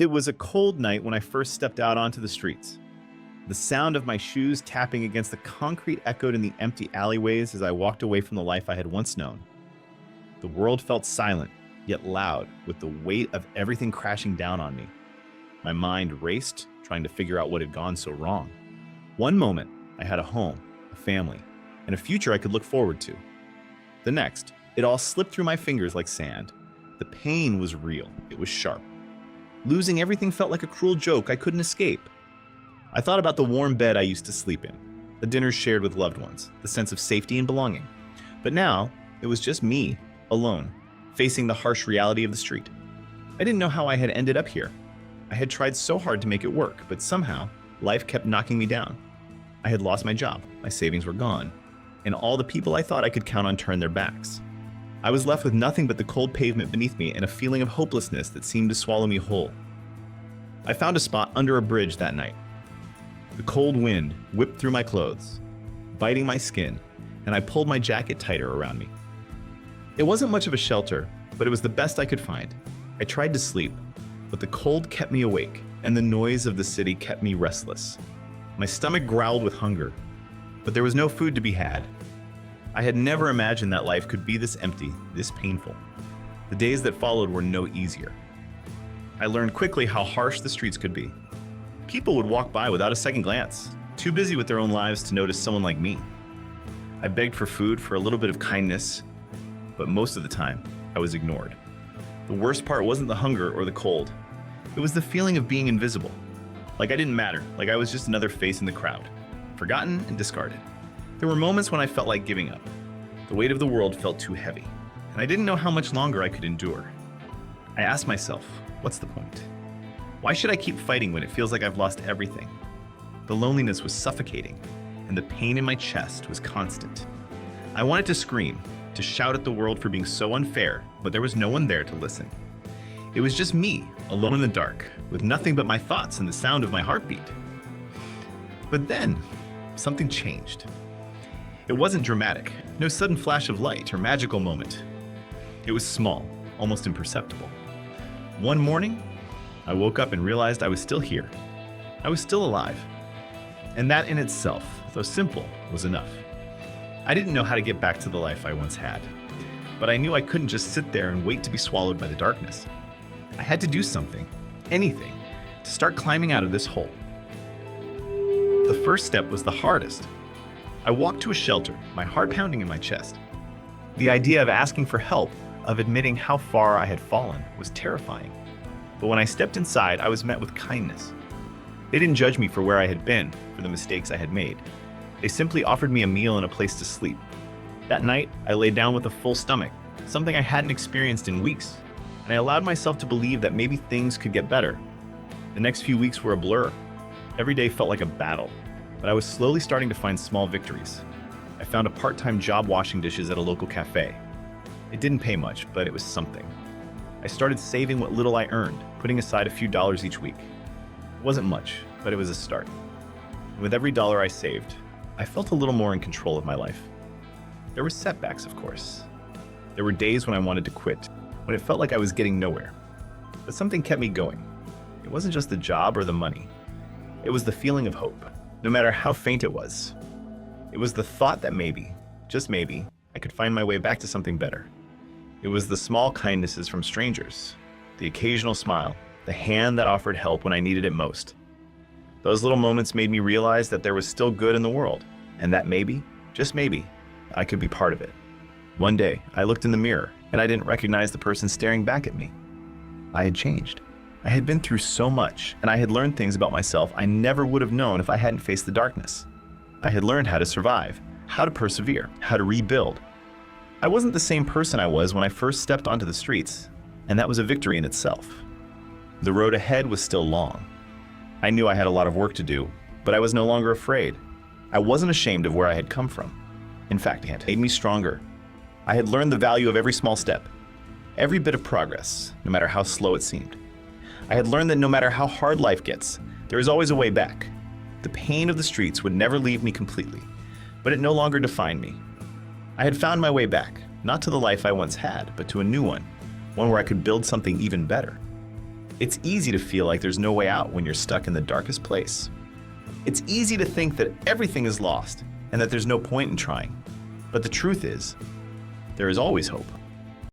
It was a cold night when I first stepped out onto the streets. The sound of my shoes tapping against the concrete echoed in the empty alleyways as I walked away from the life I had once known. The world felt silent, yet loud, with the weight of everything crashing down on me. My mind raced, trying to figure out what had gone so wrong. One moment, I had a home, a family, and a future I could look forward to. The next, it all slipped through my fingers like sand. The pain was real. It was sharp. Losing everything felt like a cruel joke I couldn't escape. I thought about the warm bed I used to sleep in, the dinners shared with loved ones, the sense of safety and belonging. But now, it was just me, alone, facing the harsh reality of the street. I didn't know how I had ended up here. I had tried so hard to make it work, but somehow, life kept knocking me down. I had lost my job, my savings were gone, and all the people I thought I could count on turned their backs. I was left with nothing but the cold pavement beneath me and a feeling of hopelessness that seemed to swallow me whole. I found a spot under a bridge that night. The cold wind whipped through my clothes, biting my skin, and I pulled my jacket tighter around me. It wasn't much of a shelter, but it was the best I could find. I tried to sleep, but the cold kept me awake, and the noise of the city kept me restless. My stomach growled with hunger, but there was no food to be had. I had never imagined that life could be this empty, this painful. The days that followed were no easier. I learned quickly how harsh the streets could be. People would walk by without a second glance, too busy with their own lives to notice someone like me. I begged for food, for a little bit of kindness, but most of the time, I was ignored. The worst part wasn't the hunger or the cold. It was the feeling of being invisible. Like I didn't matter, like I was just another face in the crowd, forgotten and discarded. There were moments when I felt like giving up. The weight of the world felt too heavy, and I didn't know how much longer I could endure. I asked myself, what's the point? Why should I keep fighting when it feels like I've lost everything? The loneliness was suffocating, and the pain in my chest was constant. I wanted to scream, to shout at the world for being so unfair, but there was no one there to listen. It was just me, alone in the dark, with nothing but my thoughts and the sound of my heartbeat. But then, something changed. It wasn't dramatic, no sudden flash of light or magical moment. It was small, almost imperceptible. One morning, I woke up and realized I was still here. I was still alive. And that in itself, though simple, was enough. I didn't know how to get back to the life I once had, but I knew I couldn't just sit there and wait to be swallowed by the darkness. I had to do something, anything, to start climbing out of this hole. The first step was the hardest. I walked to a shelter, my heart pounding in my chest. The idea of asking for help, of admitting how far I had fallen, was terrifying. But when I stepped inside, I was met with kindness. They didn't judge me for where I had been, for the mistakes I had made. They simply offered me a meal and a place to sleep. That night, I lay down with a full stomach, something I hadn't experienced in weeks, and I allowed myself to believe that maybe things could get better. The next few weeks were a blur. Every day felt like a battle. But I was slowly starting to find small victories. I found a part-time job washing dishes at a local cafe. It didn't pay much, but it was something. I started saving what little I earned, putting aside a few dollars each week. It wasn't much, but it was a start. And with every dollar I saved, I felt a little more in control of my life. There were setbacks, of course. There were days when I wanted to quit, when it felt like I was getting nowhere. But something kept me going. It wasn't just the job or the money. It was the feeling of hope. No matter how faint it was. It was the thought that maybe, just maybe, I could find my way back to something better. It was the small kindnesses from strangers, the occasional smile, the hand that offered help when I needed it most. Those little moments made me realize that there was still good in the world, and that maybe, just maybe, I could be part of it. One day, I looked in the mirror, and I didn't recognize the person staring back at me. I had changed. I had been through so much, and I had learned things about myself I never would have known if I hadn't faced the darkness. I had learned how to survive, how to persevere, how to rebuild. I wasn't the same person I was when I first stepped onto the streets, and that was a victory in itself. The road ahead was still long. I knew I had a lot of work to do, but I was no longer afraid. I wasn't ashamed of where I had come from. In fact, it made me stronger. I had learned the value of every small step, every bit of progress, no matter how slow it seemed. I had learned that no matter how hard life gets, there is always a way back. The pain of the streets would never leave me completely, but it no longer defined me. I had found my way back, not to the life I once had, but to a new one where I could build something even better. It's easy to feel like there's no way out when you're stuck in the darkest place. It's easy to think that everything is lost and that there's no point in trying. But the truth is, there is always hope.